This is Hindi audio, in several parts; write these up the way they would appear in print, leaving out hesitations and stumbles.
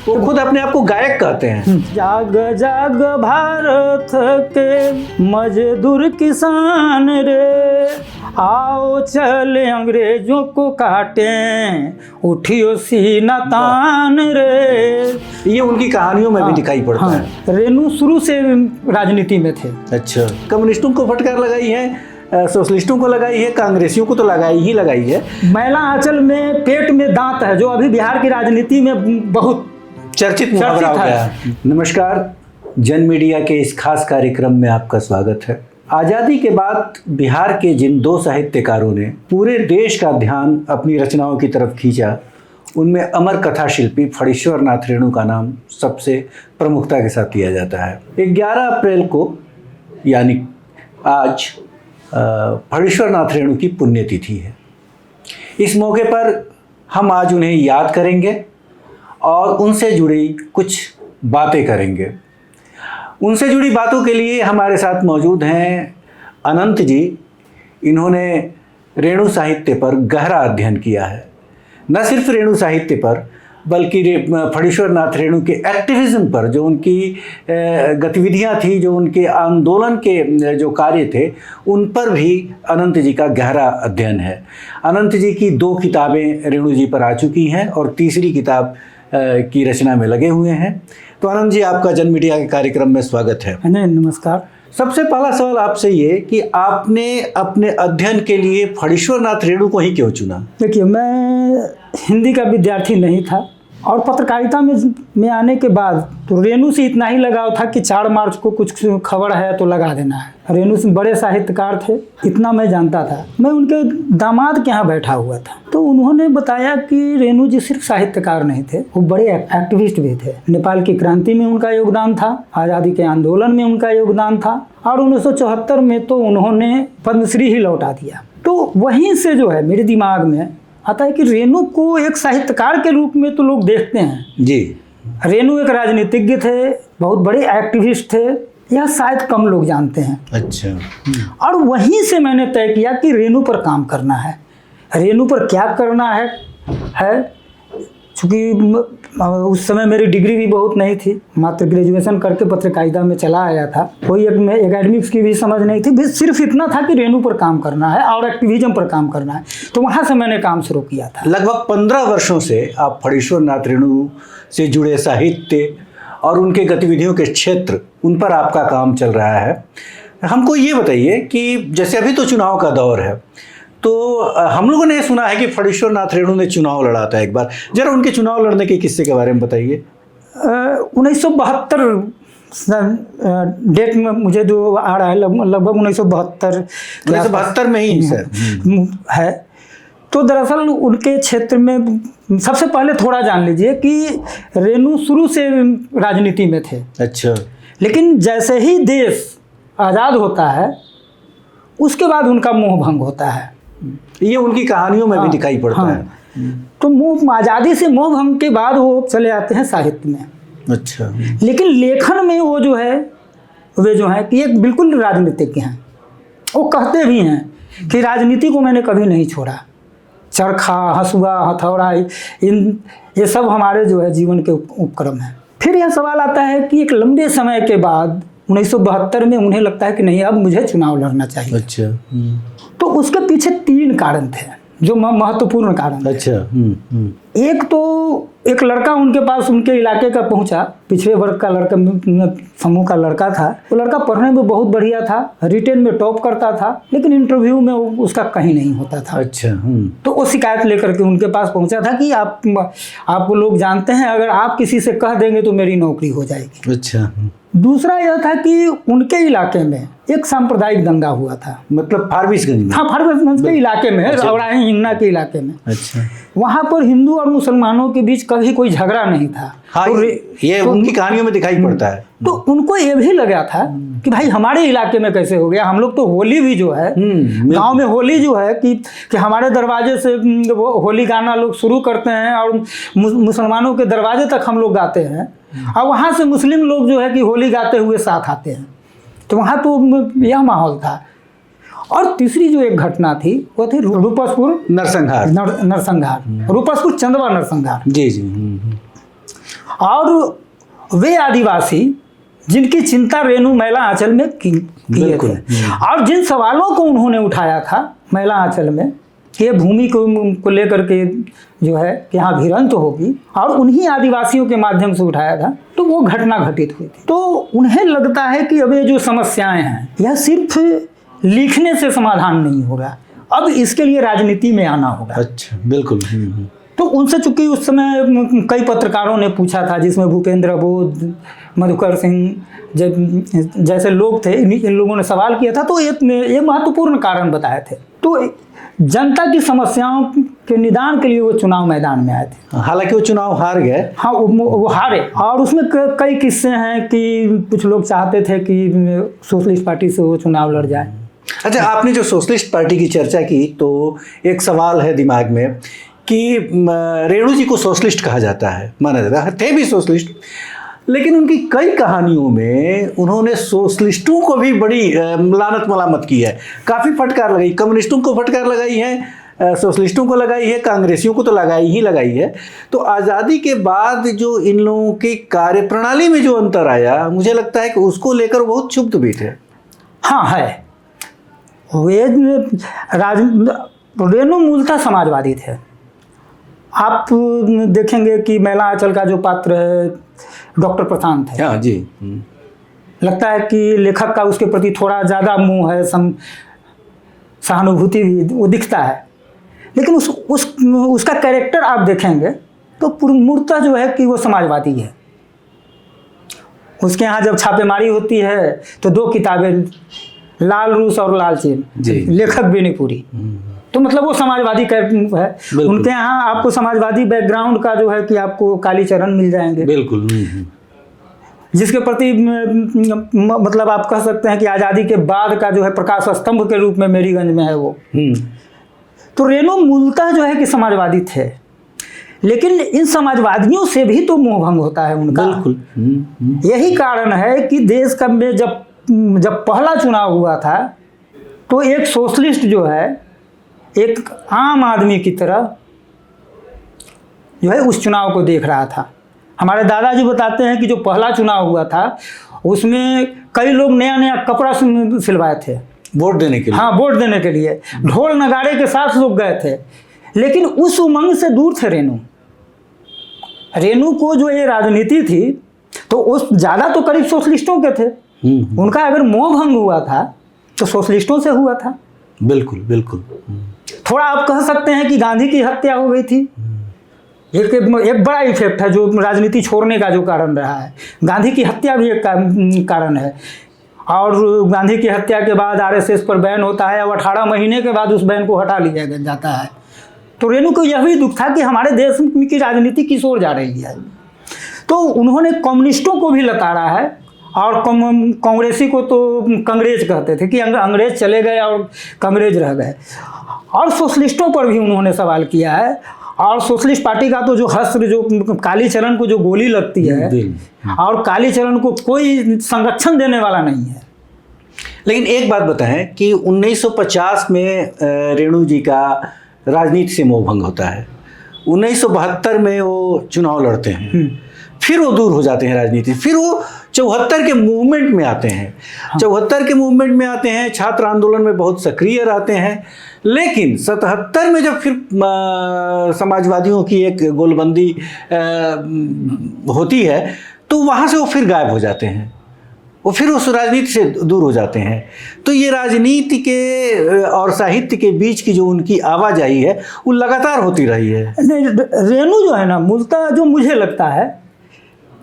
वो खुद अपने आप को गायक कहते हैं। जाग जाग भारत के मजदूर किसान रे, आओ चले अंग्रेजों को काटें, उठियो सीना तान रे। ये उनकी कहानियों में भी दिखाई पड़ता है। रेणु शुरू से राजनीति में थे। अच्छा, कम्युनिस्टों को फटकार लगाई है, सोशलिस्टों को लगाई है, कांग्रेसियों को तो लगाई है। मैला आंचल में पेट में दांत है, जो अभी बिहार की राजनीति में बहुत चर्चित मुहावरा हो गया। नमस्कार, जन मीडिया के इस खास कार्यक्रम में आपका स्वागत है। आज़ादी के बाद बिहार के जिन दो साहित्यकारों ने पूरे देश का ध्यान अपनी रचनाओं की तरफ खींचा, उनमें अमर कथा शिल्पी फणीश्वर नाथ रेणु का नाम सबसे प्रमुखता के साथ लिया जाता है। 11 अप्रैल को यानी आज फणीश्वर नाथ रेणु की पुण्यतिथि है। इस मौके पर हम आज उन्हें याद करेंगे और उनसे जुड़ी कुछ बातें करेंगे। उनसे जुड़ी बातों के लिए हमारे साथ मौजूद हैं अनंत जी। इन्होंने रेणु साहित्य पर गहरा अध्ययन किया है। न सिर्फ रेणु साहित्य पर बल्कि फणीश्वर नाथ रेणु के एक्टिविज्म पर, जो उनकी गतिविधियां थी, जो उनके आंदोलन के जो कार्य थे, उन पर भी अनंत जी का गहरा अध्ययन है। अनंत जी की 2 किताबें रेणु जी पर आ चुकी हैं और तीसरी किताब की रचना में लगे हुए हैं। तो अनंत जी, आपका जन मीडिया के कार्यक्रम में स्वागत है। नमस्कार। सबसे पहला सवाल आपसे ये कि आपने अपने अध्ययन के लिए फणीश्वर नाथ रेणु को ही क्यों चुना? देखिए, मैं हिंदी का विद्यार्थी नहीं था और पत्रकारिता में आने के बाद तो रेणु से इतना ही लगाव था कि 4 मार्च को कुछ खबर है तो लगा देना है। रेणु से बड़े साहित्यकार थे, इतना मैं जानता था। मैं उनके दामाद के यहाँ बैठा हुआ था, तो उन्होंने बताया कि रेणु जी सिर्फ साहित्यकार नहीं थे, वो बड़े एक्टिविस्ट भी थे। नेपाल की क्रांति में उनका योगदान था, आज़ादी के आंदोलन में उनका योगदान था और 1974 में तो उन्होंने पद्मश्री ही लौटा दिया। तो वहीं से जो है मेरे दिमाग में आता है कि रेणु को एक साहित्यकार के रूप में तो लोग देखते हैं जी। रेणु एक राजनीतिज्ञ थे, बहुत बड़े एक्टिविस्ट थे, यह शायद कम लोग जानते हैं। अच्छा। और वहीं से मैंने तय किया कि रेणु पर काम करना है। रेणु पर क्या करना है चूँकि उस समय मेरी डिग्री भी बहुत नहीं थी, मात्र ग्रेजुएशन करके पत्रकारिता में चला आया था। कोई एकेडमिक्स की भी समझ नहीं थी, बस सिर्फ इतना था कि रेणु पर काम करना है और एक्टिविज्म पर काम करना है। तो वहाँ से मैंने काम शुरू किया था। लगभग 15 वर्षों से आप फणीश्वर नाथ रेणु से जुड़े साहित्य और उनके गतिविधियों के क्षेत्र, उन पर आपका काम चल रहा है। हमको ये बताइए कि जैसे अभी तो चुनाव का दौर है, तो हम लोगों ने सुना है कि फणीश्वर नाथ रेणु ने चुनाव लड़ा था एक बार। जरा उनके चुनाव लड़ने के किस्से के बारे में बताइए। 1972 डेट में मुझे जो आ रहा है, लगभग 1972 में ही सर है। तो दरअसल उनके क्षेत्र में सबसे पहले थोड़ा जान लीजिए कि रेणु शुरू से राजनीति में थे। अच्छा। लेकिन जैसे ही देश आज़ाद होता है उसके बाद उनका मोह भंग होता है। ये उनकी कहानियों में भी दिखाई पड़ता है। तो आज़ादी से मोह भंग के बाद वो चले आते हैं साहित्य में। अच्छा। लेकिन लेखन में वो जो है, वे जो है कि एक बिल्कुल राजनीतिज्ञ हैं। वो कहते भी हैं कि राजनीति को मैंने कभी नहीं छोड़ा। चरखा, हंसुआ, हथौड़ा, ये सब हमारे जो है जीवन के उपक्रम हैं। फिर यह सवाल आता है कि एक लंबे समय के बाद 1972 में उन्हें लगता है कि नहीं, अब मुझे चुनाव लड़ना चाहिए। अच्छा। तो उसके पीछे 3 कारण थे जो महत्वपूर्ण कारण थे। अच्छा। एक तो एक लड़का उनके पास, उनके इलाके का पहुंचा, पिछड़े वर्ग का लड़का, समूह का लड़का था। वो लड़का पढ़ने में बहुत बढ़िया था, रिटेन में टॉप करता था, लेकिन इंटरव्यू में उसका कहीं नहीं होता था। अच्छा। तो वो शिकायत लेकर के उनके पास पहुंचा था कि आपको लोग जानते हैं, अगर आप किसी से कह देंगे तो मेरी नौकरी हो जाएगी। अच्छा। दूसरा यह था कि उनके इलाके में एक सांप्रदायिक दंगा हुआ था। मतलब फारबिसगंज में? हाँ, फारबिसगंज के इलाके में, रौराही हिंगना के इलाके में। अच्छा। वहाँ पर हिंदू और मुसलमानों के बीच कभी कोई झगड़ा नहीं था। हाँ, तो ये उनकी कहानियों में दिखाई पड़ता है। तो उनको ये भी लगा था कि भाई हमारे इलाके में कैसे हो गया। हम लोग तो होली भी जो है, गांव में होली जो है कि हमारे दरवाजे से वो होली गाना लोग शुरू करते हैं और मुसलमानों के दरवाजे तक हम लोग गाते हैं, और वहाँ से मुस्लिम लोग जो है कि होली गाते हुए साथ आते हैं। तो वहाँ तो यह माहौल था। और तीसरी जो एक घटना थी वो थी रूपसपुर नरसंहार। नरसंहार, रूपसपुर चंदवा नरसंहार। जी जी। और वे आदिवासी जिनकी चिंता रेणु महिला आंचल में किए थे, और जिन सवालों को उन्होंने उठाया था महिला आंचल में, ये भूमि को लेकर के जो है कि यहाँ भिड़ंत तो होगी, और उन्हीं आदिवासियों के माध्यम से उठाया था, तो वो घटना घटित हुई थी। तो उन्हें लगता है कि अब ये जो समस्याएं हैं यह सिर्फ लिखने से समाधान नहीं होगा, अब इसके लिए राजनीति में आना होगा। अच्छा, बिल्कुल। तो उनसे चूंकि उस समय कई पत्रकारों ने पूछा था, जिसमें भूपेंद्र बोध, मधुकर सिंह जैसे लोग थे, इन लोगों ने सवाल किया था, तो ये महत्वपूर्ण कारण बताए थे। तो जनता की समस्याओं के निदान के लिए वो चुनाव मैदान में आए थे। हालांकि वो चुनाव हार गए। हाँ, वो हारे, और उसमें कई किस्से हैं कि कुछ लोग चाहते थे कि सोशलिस्ट पार्टी से वो चुनाव लड़ जाए। अच्छा, आपने जो सोशलिस्ट पार्टी की चर्चा की, तो एक सवाल है दिमाग में कि रेणु जी को सोशलिस्ट कहा जाता है, माना जाता है, थे भी सोशलिस्ट, लेकिन उनकी कई कहानियों में उन्होंने सोशलिस्टों को भी बड़ी लानत मलामत की है, काफ़ी फटकार लगाई, कम्युनिस्टों को फटकार लगाई है, सोशलिस्टों को लगाई है, कांग्रेसियों को तो लगाई है। तो आज़ादी के बाद जो इन लोगों की कार्यप्रणाली में जो अंतर आया, मुझे लगता है कि उसको लेकर बहुत क्षुब्ध भी थे। हाँ है, वे रेणु मूलतः समाजवादी थे। आप देखेंगे कि महिला आंचल का जो पात्र है डॉक्टर प्रशांत है। हाँ जी। लगता है कि लेखक का उसके प्रति थोड़ा ज़्यादा मुँह है, सहानुभूति भी वो दिखता है, लेकिन उसका कैरेक्टर आप देखेंगे तो मूर्ता जो है कि वो समाजवादी है। उसके यहाँ जब छापेमारी होती है तो 2 किताबें, लाल रूस और लाल चीन, लेखक बेनीपुरी, तो मतलब वो समाजवादी है। उनके यहाँ आपको समाजवादी बैकग्राउंड का जो है कि आपको कालीचरण मिल जाएंगे, बिल्कुल, जिसके प्रति मतलब आप कह सकते हैं कि आज़ादी के बाद का जो है प्रकाश स्तंभ के रूप में मेरीगंज में है वो। तो रेणु मूलतः जो है कि समाजवादी थे, लेकिन इन समाजवादियों से भी तो मोहभंग होता है उनका। बिल्कुल। यही कारण है कि देश का में जब पहला चुनाव हुआ था तो एक सोशलिस्ट जो है एक आम आदमी की तरह जो है उस चुनाव को देख रहा था। हमारे दादाजी बताते हैं कि जो पहला चुनाव हुआ था उसमें कई लोग नया कपड़ा सिलवाए थे वोट देने के लिए। हाँ, वोट देने के लिए ढोल नगाड़े के साथ लोग गए थे, लेकिन उस उमंग से दूर थे रेणु को जो ये राजनीति थी तो उस ज़्यादा तो करीब सोशलिस्टों के थे। उनका अगर मोहभंग हुआ था तो सोशलिस्टों से हुआ था। बिल्कुल। थोड़ा आप कह सकते हैं कि गांधी की हत्या हो गई थी, एक बड़ा इफेक्ट है जो राजनीति छोड़ने का जो कारण रहा है। गांधी की हत्या भी एक कारण है, और गांधी की हत्या के बाद आरएसएस पर बैन होता है और 18 महीने के बाद उस बैन को हटा लिया जाता है। तो रेणु को यह भी दुख था कि हमारे देश की राजनीति किस ओर जा रही है। तो उन्होंने कम्युनिस्टों को भी लताड़ा है, और कांग्रेसी को तो कंग्रेज कहते थे कि अंग्रेज चले गए और कांग्रेज रह गए, और सोशलिस्टों पर भी उन्होंने सवाल किया है। और सोशलिस्ट पार्टी का तो जो हस्त्र, जो कालीचरण को जो गोली लगती है, और कालीचरण को कोई संरक्षण देने वाला नहीं है। लेकिन एक बात बताएं कि 1950 में रेणु जी का राजनीति से मोहभंग होता है, 1972 में वो चुनाव लड़ते हैं, फिर वो दूर हो जाते हैं राजनीति, फिर वो 74 के मूवमेंट में आते हैं। 74 के मूवमेंट में आते हैं, छात्र आंदोलन में बहुत सक्रिय रहते हैं, लेकिन 77 में जब फिर समाजवादियों की एक गोलबंदी होती है तो वहाँ से वो फिर गायब हो जाते हैं, वो फिर उस राजनीति से दूर हो जाते हैं। तो ये राजनीति के और साहित्य के बीच की जो उनकी आवाजाही है वो लगातार होती रही है। रेणु जो है ना, मूलतः जो मुझे लगता है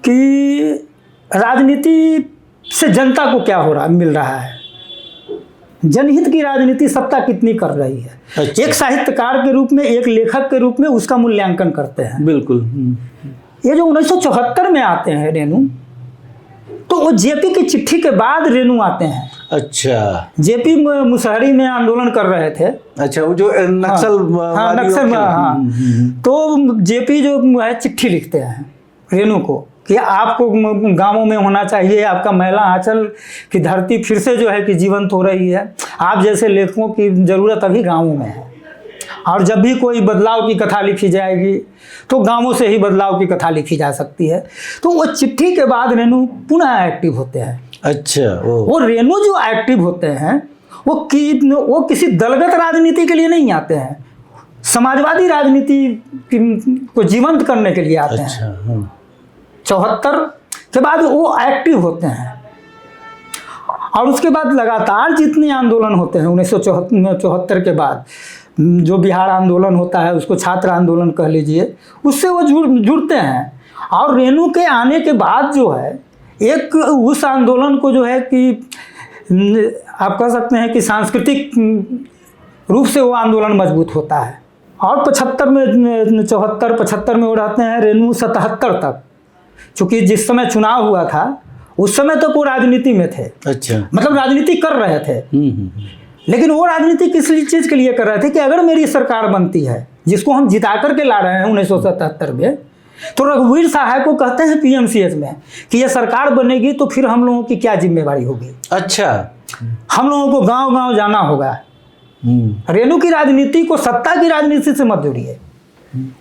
कि राजनीति से जनता को क्या मिल रहा है, जनहित की राजनीति सत्ता कितनी कर रही है। अच्छा। एक साहित्यकार के रूप में, एक लेखक के रूप में उसका मूल्यांकन करते हैं। बिल्कुल। ये जो 1974 में आते हैं रेणु, तो वो जेपी की चिट्ठी के बाद रेणु आते हैं। अच्छा। जेपी मुसहरी में आंदोलन कर रहे थे। अच्छा, वो जो नक्सल। हाँ, नक्सल। हाँ, तो जेपी जो है चिट्ठी लिखते हैं रेणु को कि आपको गांवों में होना चाहिए, आपका महिला आंचल की धरती फिर से जो है कि जीवंत हो रही है, आप जैसे लेखकों की ज़रूरत अभी गांवों में है। और जब भी कोई बदलाव की कथा लिखी जाएगी तो गांवों से ही बदलाव की कथा लिखी जा सकती है। तो वो चिट्ठी के बाद रेणु पुनः एक्टिव होते हैं। अच्छा, वो रेणु जो एक्टिव होते हैं वो किसी दलगत राजनीति के लिए नहीं आते हैं, समाजवादी राजनीति को जीवंत करने के लिए आते अच्छा, हैं। 74 के बाद वो एक्टिव होते हैं और उसके बाद लगातार जितने आंदोलन होते हैं 1974 के बाद, जो बिहार आंदोलन होता है उसको छात्र आंदोलन कह लीजिए, उससे वो जुड़ते हैं। और रेणु के आने के बाद जो है एक उस आंदोलन को जो है कि आप कह सकते हैं कि सांस्कृतिक रूप से वो आंदोलन मजबूत होता है। और 75 में वो रहते हैं रेणु 77 तक, चूँकि जिस समय चुनाव हुआ था उस समय तक वो राजनीति में थे। अच्छा, मतलब राजनीति कर रहे थे। लेकिन वो राजनीति किस चीज़ के लिए कर रहे थे कि अगर मेरी सरकार बनती है, जिसको हम जिता करके ला रहे हैं 1977 में, तो रघुवीर सहाय को कहते हैं पीएमसीएच में कि ये सरकार बनेगी तो फिर हम लोगों की क्या जिम्मेवारी होगी। अच्छा, हम लोगों को गांव गांव जाना होगा। रेणु की राजनीति को सत्ता की राजनीति से मत जोड़िए,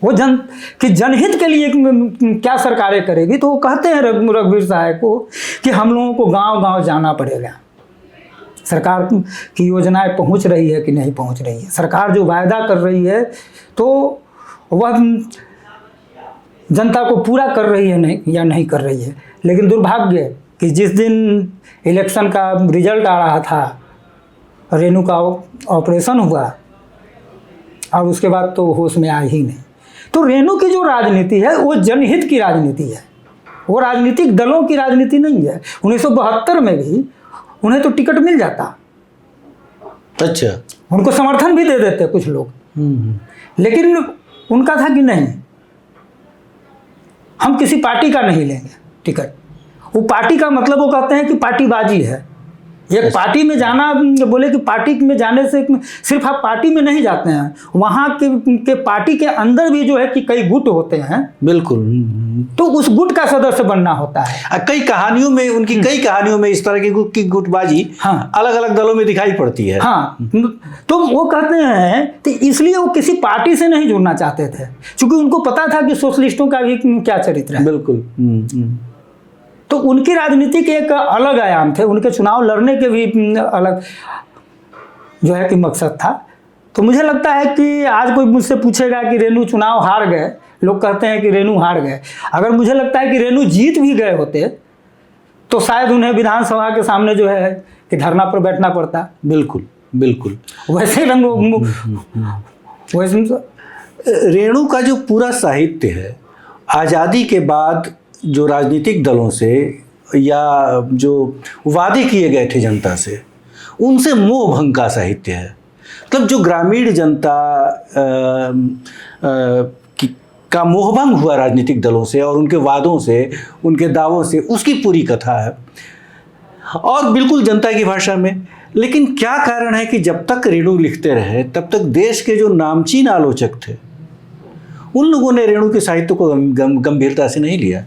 वो जनहित के लिए क्या सरकारें करेगी। तो वो कहते हैं रघुवीर सहाय को कि हम लोगों को गांव गांव जाना पड़ेगा, सरकार की योजनाएं पहुंच रही है कि नहीं पहुंच रही है, सरकार जो वायदा कर रही है तो वह जनता को पूरा कर रही है नहीं या नहीं कर रही है। लेकिन दुर्भाग्य कि जिस दिन इलेक्शन का रिजल्ट आ रहा था, रेणु का ऑपरेशन हुआ और उसके बाद तो होश में आई ही नहीं। तो रेणु की जो राजनीति है वो जनहित की राजनीति है, वो राजनीतिक दलों की राजनीति नहीं है। 1972 में भी उन्हें तो टिकट मिल जाता। अच्छा, उनको समर्थन भी दे देते कुछ लोग, लेकिन उनका था कि नहीं, हम किसी पार्टी का नहीं लेंगे टिकट। वो पार्टी का मतलब वो कहते हैं कि पार्टीबाजी है। एक पार्टी में जाना, बोले कि पार्टी में जाने से सिर्फ आप पार्टी में नहीं जाते हैं, वहाँ के पार्टी के अंदर भी जो है कि कई गुट होते हैं। बिल्कुल, तो उस गुट का सदस्य बनना होता है। कई कहानियों में उनकी कई कहानियों में इस तरह की गुटबाजी हाँ, अलग अलग दलों में दिखाई पड़ती है। हाँ, तो वो कहते हैं तो इसलिए वो किसी पार्टी से नहीं जुड़ना चाहते थे, क्योंकि उनको पता था कि सोशलिस्टों का भी क्या चरित्र है। बिल्कुल। तो उनकी राजनीति के एक अलग आयाम थे, उनके चुनाव लड़ने के भी अलग जो है कि मकसद था। तो मुझे लगता है कि आज कोई मुझसे पूछेगा कि रेणु चुनाव हार गए, लोग कहते हैं कि रेणु हार गए। अगर मुझे लगता है कि रेणु जीत भी गए होते तो शायद उन्हें विधानसभा के सामने जो है कि धरना पर बैठना पड़ता। बिल्कुल बिल्कुल। वैसे रेणु का जो पूरा साहित्य है, आज़ादी के बाद जो राजनीतिक दलों से या जो वादे किए गए थे जनता से, उनसे मोह भंग का साहित्य है। मतलब जो ग्रामीण जनता का मोहभंग हुआ राजनीतिक दलों से और उनके वादों से, उनके दावों से, उसकी पूरी कथा है और बिल्कुल जनता की भाषा में। लेकिन क्या कारण है कि जब तक रेणु लिखते रहे तब तक देश के जो नामचीन आलोचक थे उन लोगों ने रेणु के साहित्य को गंभीरता से नहीं लिया।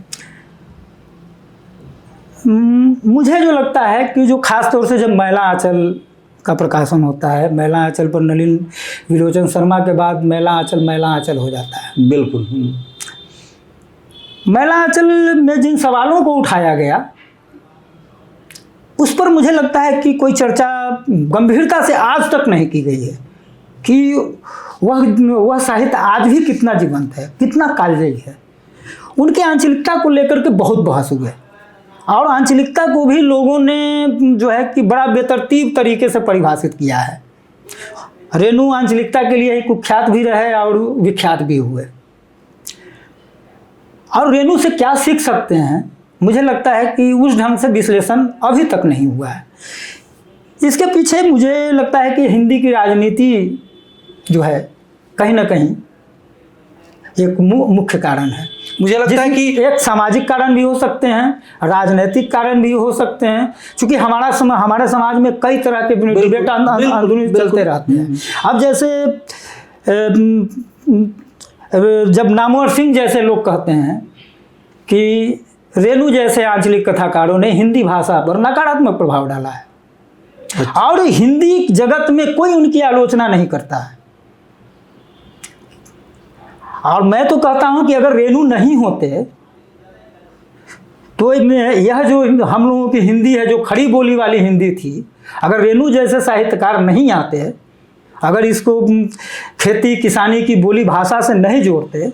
मुझे जो लगता है कि जो खास तौर से जब मैला आंचल का प्रकाशन होता है, मैला आंचल पर नलिन विलोचन शर्मा के बाद मैला आंचल हो जाता है। बिल्कुल। मैला आंचल में जिन सवालों को उठाया गया उस पर मुझे लगता है कि कोई चर्चा गंभीरता से आज तक नहीं की गई है कि वह साहित्य आज भी कितना जीवंत है, कितना कालजयी है। उनके आंचलिकता को लेकर के बहुत बहस हुए और आंचलिकता को भी लोगों ने जो है कि बड़ा बेतरतीब तरीके से परिभाषित किया है। रेणु आंचलिकता के लिए कुख्यात भी रहे और विख्यात भी हुए। और रेणु से क्या सीख सकते हैं, मुझे लगता है कि उस ढंग से विश्लेषण अभी तक नहीं हुआ है। इसके पीछे मुझे लगता है कि हिंदी की राजनीति जो है कहीं ना कहीं एक मुख्य कारण है। मुझे लगता है कि एक सामाजिक कारण भी हो सकते हैं, राजनीतिक कारण भी हो सकते हैं, क्योंकि हमारे समाज में कई तरह के डिबेट आंदोलन चलते रहते हैं। अब जैसे जब नामवर सिंह जैसे लोग कहते हैं कि रेणु जैसे आंचलिक कथाकारों ने हिंदी भाषा पर नकारात्मक प्रभाव डाला है और हिंदी जगत में कोई उनकी आलोचना नहीं करता है, और मैं तो कहता हूँ कि अगर रेणु नहीं होते तो यह जो हम लोगों की हिंदी है, जो खड़ी बोली वाली हिंदी थी, अगर रेणु जैसे साहित्यकार नहीं आते, अगर इसको खेती किसानी की बोली भाषा से नहीं जोड़ते,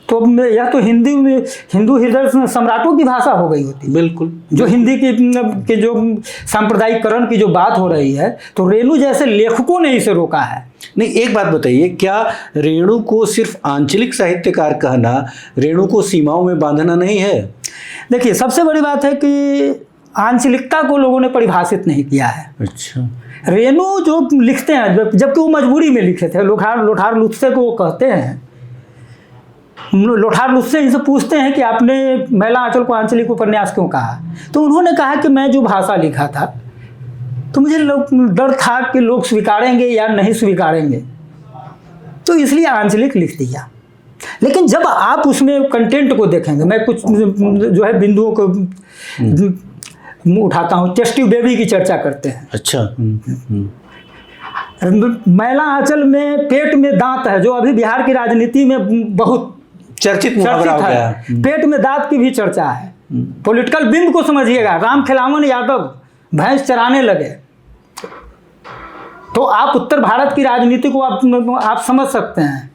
तो यह तो हिंदी में हिंदू हृदय सम्राटों की भाषा हो गई होती। बिल्कुल। जो हिंदी की जो सांप्रदायिकरण की जो बात हो रही है, तो रेणु जैसे लेखकों ने इसे रोका है। नहीं, एक बात बताइए, क्या रेणु को सिर्फ आंचलिक साहित्यकार कहना रेणु को सीमाओं में बांधना नहीं है? देखिए, सबसे बड़ी बात है कि आंचलिकता को लोगों ने परिभाषित नहीं किया है। अच्छा। रेणु जो लिखते हैं, जबकि वो मजबूरी में लिखे थे, लोठार लुत्से को वो कहते हैं, लोठार मुझसे इनसे पूछते हैं कि आपने मैला आंचल को आंचलिक उपन्यास क्यों कहा, तो उन्होंने कहा कि मैं जो भाषा लिखा था तो मुझे डर था कि लोग स्वीकारेंगे या नहीं स्वीकारेंगे, तो इसलिए आंचलिक लिख दिया। लेकिन जब आप उसमें कंटेंट को देखेंगे, मैं कुछ जो है बिंदुओं को उठाता हूँ। टेस्टी बेबी की चर्चा करते हैं। अच्छा। मैला आंचल में पेट में दांत है, जो अभी बिहार की राजनीति में बहुत चर्चित मुहावरा हो गया। पेट में दांत की भी चर्चा है। पॉलिटिकल बिंब को समझिएगा, राम खिलावन यादव भैंस चराने लगे, तो आप उत्तर भारत की राजनीति को आप समझ सकते हैं।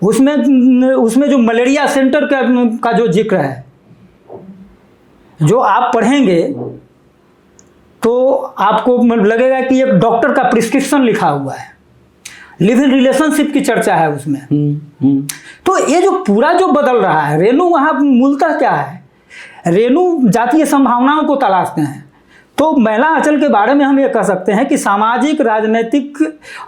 उसमें जो मलेरिया सेंटर का जो जिक्र है, जो आप पढ़ेंगे तो आपको लगेगा कि एक डॉक्टर का प्रिस्क्रिप्शन लिखा हुआ है। लिव इन रिलेशनशिप की चर्चा है उसमें। तो ये जो पूरा जो बदल रहा है, रेणु वहाँ मूलतः क्या है, रेणु जातीय संभावनाओं को तलाशते हैं। तो मैला आंचल के बारे में हम ये कह सकते हैं कि सामाजिक राजनीतिक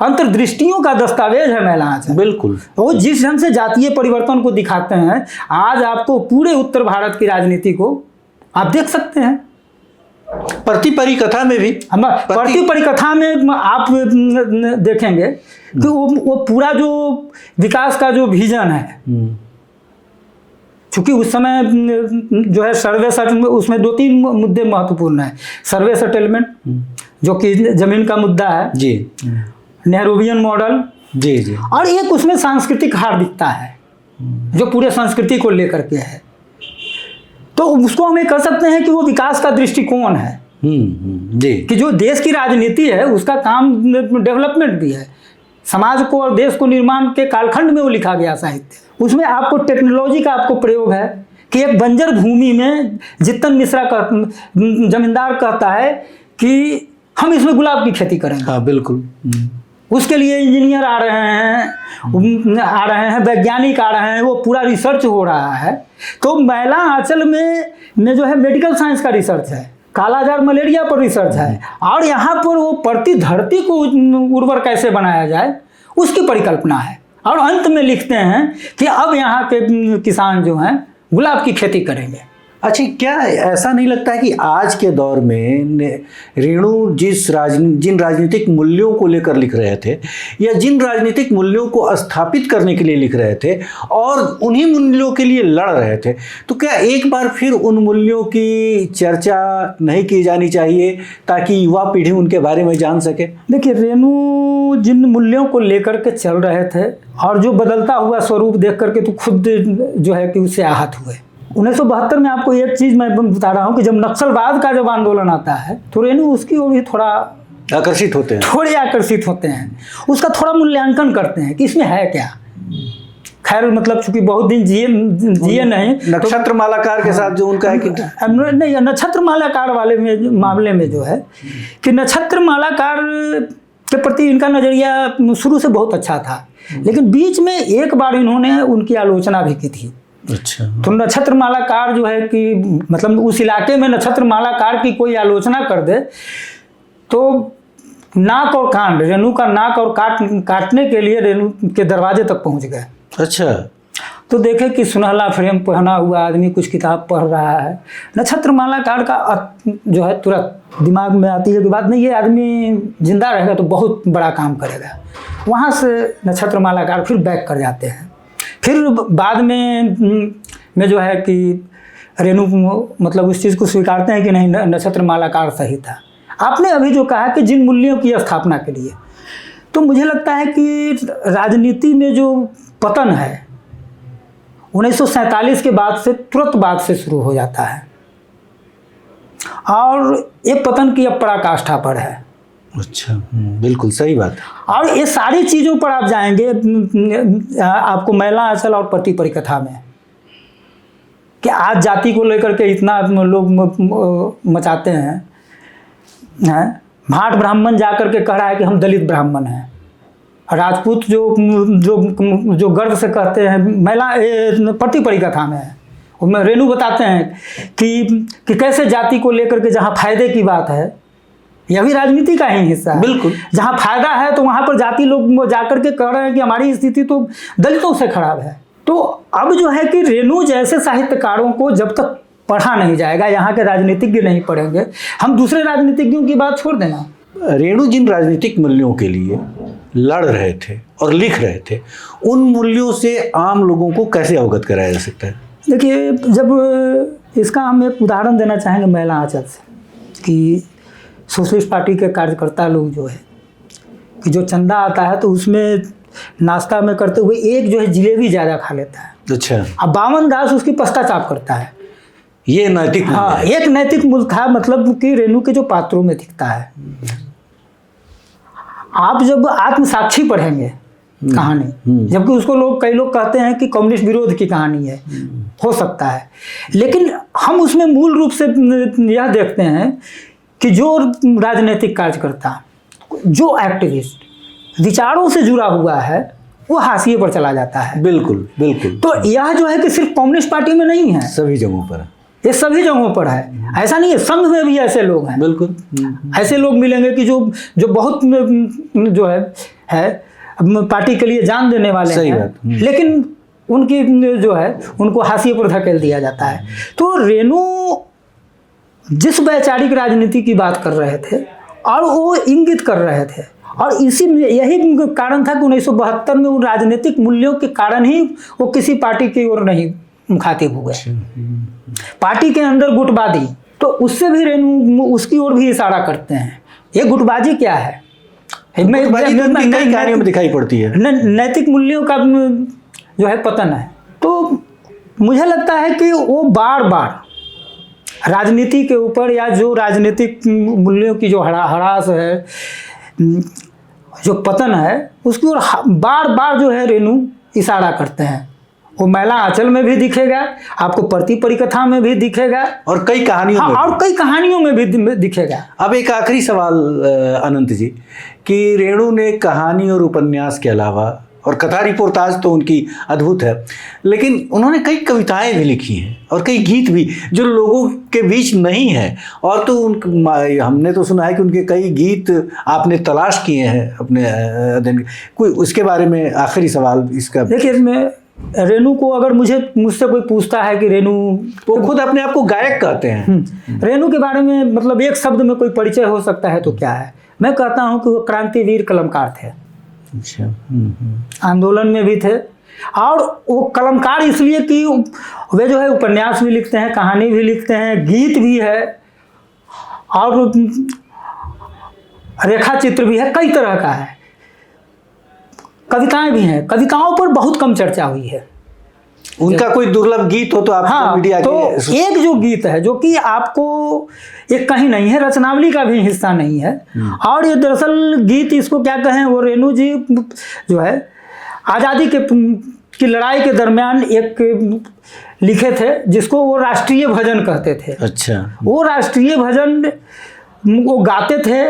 अंतर्दृष्टियों का दस्तावेज है मैला आंचल। बिल्कुल। वो जिस ढंग से जातीय परिवर्तन को दिखाते हैं, आज आपको पूरे उत्तर भारत की राजनीति को आप देख सकते हैं। प्रति परिकथा में भी, प्रति परिकथा में आप देखेंगे कि वो पूरा जो विकास का जो विजन है, चूंकि उस समय जो है सर्वे उसमें 2-3 मुद्दे महत्वपूर्ण है। सर्वे सेटलमेंट, जो कि जमीन का मुद्दा है जी, नेहरूवियन मॉडल जी जी, और एक उसमें सांस्कृतिक हार्दिकता है जो पूरे संस्कृति को लेकर के है। तो उसको हम ये कह सकते हैं कि वो विकास का दृष्टिकोण है जी, कि जो देश की राजनीति है उसका काम डेवलपमेंट भी है, समाज को और देश को निर्माण के कालखंड में वो लिखा गया साहित्य। उसमें आपको टेक्नोलॉजी का आपको प्रयोग है कि एक बंजर भूमि में जितन मिश्रा का जमींदार कहता है कि हम इसमें गुलाब की खेती करेंगे। हाँ बिल्कुल। उसके लिए इंजीनियर आ रहे हैं, वैज्ञानिक आ रहे हैं, वो पूरा रिसर्च हो रहा है। तो मैला आंचल में जो है मेडिकल साइंस का रिसर्च है, कालाजार मलेरिया पर रिसर्च है, और यहाँ पर वो प्रति धरती को उर्वर कैसे बनाया जाए उसकी परिकल्पना है। और अंत में लिखते हैं कि अब यहाँ के किसान जो हैं गुलाब की खेती करेंगे। अच्छा, क्या ऐसा नहीं लगता है कि आज के दौर में रेणु जिन राजनीतिक मूल्यों को लेकर लिख रहे थे, या जिन राजनीतिक मूल्यों को स्थापित करने के लिए लिख रहे थे और उन्हीं मूल्यों के लिए लड़ रहे थे, तो क्या एक बार फिर उन मूल्यों की चर्चा नहीं की जानी चाहिए ताकि युवा पीढ़ी उनके बारे में जान सके? देखिए, रेणु जिन मूल्यों को लेकर के चल रहे थे और जो बदलता हुआ स्वरूप देख करके तो खुद जो है कि उससे आहत हुए। 1972 में आपको एक चीज़ मैं बता रहा हूँ कि जब नक्सलवाद का जब आंदोलन आता है तो रेणु उसकी ओर भी थोड़ा आकर्षित होते हैं, उसका थोड़ा मूल्यांकन करते हैं कि इसमें है क्या। खैर, मतलब चूंकि बहुत दिन जिए नहीं, नक्षत्र मालाकार के साथ जो उनका है कि नहीं, नक्षत्र मालाकार वाले मामले में जो है कि नक्षत्र मालाकार के प्रति इनका नज़रिया शुरू से बहुत अच्छा था, लेकिन बीच में एक बार इन्होंने उनकी आलोचना भी की थी। अच्छा। तो नक्षत्र मालाकार जो है कि मतलब उस इलाके में नक्षत्र मालाकार की कोई आलोचना कर दे तो नाक और कान, रेणु का नाक और काटने के लिए रेणु के दरवाजे तक पहुंच गए। अच्छा। तो देखे कि सुनहला फ्रेम पहना हुआ आदमी कुछ किताब पढ़ रहा है। नक्षत्र मालाकार का जो है तुरंत दिमाग में आती है कि बात नहीं, ये आदमी जिंदा रहेगा तो बहुत बड़ा काम करेगा। वहाँ से नक्षत्र मालाकार फिर बैक कर जाते हैं। फिर बाद में जो है कि रेणु मतलब उस चीज़ को स्वीकारते हैं कि नहीं, नक्षत्र मालाकार सही था। आपने अभी जो कहा कि जिन मूल्यों की स्थापना के लिए, तो मुझे लगता है कि राजनीति में जो पतन है 1947 के बाद से, तुरंत बाद से शुरू हो जाता है, और ये पतन की अब पराकाष्ठा पर है। अच्छा, बिल्कुल सही बात है। और ये सारी चीज़ों पर आप जाएंगे, आपको मैला आंचल और पति परिकथा में, कि आज जाति को लेकर के इतना लोग मचाते हैं। भाट ब्राह्मण जाकर के कह रहा है कि हम दलित ब्राह्मण हैं। राजपूत जो गर्व से कहते हैं, मैला पति परिकथा में है, उसमें रेणु बताते हैं कि कैसे जाति को लेकर के जहाँ फायदे की बात है, यह भी राजनीति का ही हिस्सा है। बिल्कुल, जहाँ फायदा है तो वहाँ पर जाति लोग जाकर के कह रहे हैं कि हमारी स्थिति तो दलितों से खराब है। तो अब जो है कि रेणु जैसे साहित्यकारों को जब तक पढ़ा नहीं जाएगा, यहाँ के राजनीतिज्ञ नहीं पढ़ेंगे, हम दूसरे राजनीतिज्ञों की बात छोड़ देना। रेणु जिन राजनीतिक मूल्यों के लिए लड़ रहे थे और लिख रहे थे, उन मूल्यों से आम लोगों को कैसे अवगत कराया जा सकता है? देखिए, जब इसका हम एक उदाहरण देना चाहेंगे मैला आंचल से, कि सोशलिस्ट पार्टी के कार्यकर्ता लोग जो है कि जो चंदा आता है तो उसमें नाश्ता में करते हुए एक जो है जिलेबी ज़्यादा खा लेता है। अच्छा, अब बावन दास उसकी पश्चाताप करता है। ये नैतिक मूल्य हाँ, है। एक नैतिक मूल्य था, मतलब कि रेणु के जो पात्रों में दिखता है। आप जब आत्मसाक्षी पढ़ेंगे कहानी, जबकि उसको कई लोग कहते हैं कि कम्युनिस्ट विरोध की कहानी है, हो सकता है, लेकिन हम उसमें मूल रूप से यह देखते हैं कि जो राजनीतिक कार्यकर्ता, जो एक्टिविस्ट विचारों से जुड़ा हुआ है, वो हाशिए पर चला जाता है। बिल्कुल बिल्कुल। तो यह जो है कि सिर्फ कम्युनिस्ट पार्टी में नहीं है, सभी जगहों पर, ये सभी जगहों पर है। ऐसा नहीं है, संघ में भी ऐसे लोग हैं। बिल्कुल, ऐसे लोग मिलेंगे कि जो बहुत जो है पार्टी के लिए जान देने वाले सही हैं, बात। लेकिन उनकी जो है उनको हाशिए पर धकेल दिया जाता है। तो रेणु जिस वैचारिक राजनीति की बात कर रहे थे और वो इंगित कर रहे थे, और यही कारण था कि 1972 में उन राजनीतिक मूल्यों के कारण ही वो किसी पार्टी की ओर नहीं मुखातिब हुए। पार्टी के अंदर गुटबाजी, तो उससे भी रेणु उसकी ओर भी इशारा करते हैं। ये गुटबाजी क्या है? गुटबाजी तो उनकी कई कहानियों में दिखाई पड़ती है। नैतिक मूल्यों का जो है पतन है। तो मुझे लगता है कि वो बार बार राजनीति के ऊपर, या जो राजनीतिक मूल्यों की जो हरास है, जो पतन है, उसकी ओर बार बार जो है रेणु इशारा करते हैं। वो मैला आंचल में भी दिखेगा, आपको पति परिकथा में भी दिखेगा, और कई कहानियों में, और कई कहानियों में भी दिखेगा। अब एक आखिरी सवाल अनंत जी, कि रेणु ने कहानी और उपन्यास के अलावा, और कथा रिपोर्टाज तो उनकी अद्भुत है, लेकिन उन्होंने कई कविताएं भी लिखी हैं और कई गीत भी जो लोगों के बीच नहीं है। और तो हमने तो सुना है कि उनके कई गीत आपने तलाश किए हैं अपने अध्ययन। कोई उसके बारे में आखिरी सवाल इसका? देखिए, मैं रेणु को, अगर मुझसे कोई पूछता है कि रेणु, वो खुद अपने आप को गायक कहते हैं, रेणु के बारे में मतलब एक शब्द में कोई परिचय हो सकता है तो क्या है? मैं कहता हूँ कि वो क्रांतिवीर कलमकार थे। अच्छा, आंदोलन में भी थे, और वो कलमकार इसलिए कि वे जो है उपन्यास भी लिखते हैं, कहानी भी लिखते हैं, गीत भी है, और रेखा चित्र भी है, कई तरह का है, कविताएं भी हैं। कविताओं पर बहुत कम चर्चा हुई है। उनका कोई दुर्लभ गीत हो तो आप मीडिया तो एक जो गीत है जो कि आपको एक कहीं नहीं है, रचनावली का भी हिस्सा नहीं है, और ये दरअसल गीत, इसको क्या कहें, वो रेणु जी जो है आज़ादी की लड़ाई के दरमियान एक लिखे थे, जिसको वो राष्ट्रीय भजन कहते थे। अच्छा, वो राष्ट्रीय भजन वो गाते थे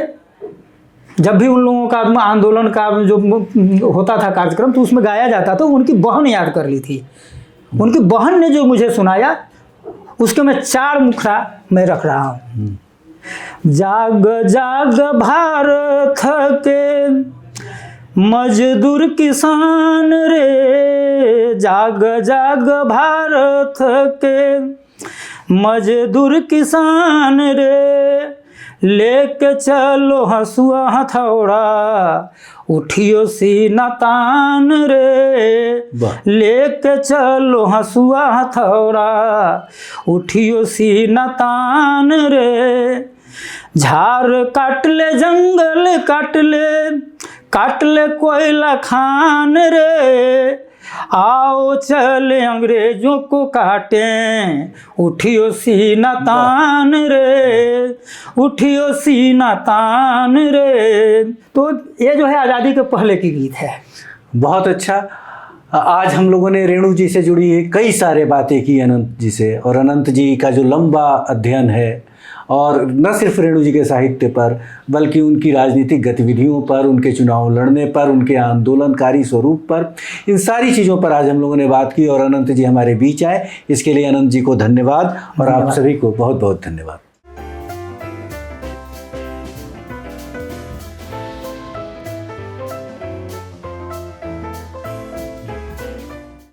जब भी उन लोगों का आंदोलन का जो होता था कार्यक्रम, तो उसमें गाया जाता था। उनकी बहन याद कर ली थी, उनकी बहन ने जो मुझे सुनाया, उसके मैं 4 मुखड़ा मैं रख रहा हूँ। जाग जाग भारत के मजदूर किसान रे, जाग जाग भारत के मजदूर किसान रे, लेके चलो हसुआ हथौड़ा उठियो सीना तान रे, लेके चलो हसुआ हथौड़ा उठियो सीना तान रे, झाड़ काट ले जंगल काट ले काट ले कोयला खान रे, आओ चले अंग्रेजों को काटें, उठियो सीना तान रे, उठियो सीना तान रे। तो ये जो है आज़ादी के पहले की गीत है। बहुत अच्छा। आज हम लोगों ने रेणु जी से जुड़ी कई सारे बातें की अनंत जी से, और अनंत जी का जो लंबा अध्ययन है, और न सिर्फ रेणु जी के साहित्य पर बल्कि उनकी राजनीतिक गतिविधियों पर, उनके चुनाव लड़ने पर, उनके आंदोलनकारी स्वरूप पर, इन सारी चीज़ों पर आज हम लोगों ने बात की और अनंत जी हमारे बीच आए। इसके लिए अनंत जी को धन्यवाद और आप सभी को बहुत बहुत धन्यवाद।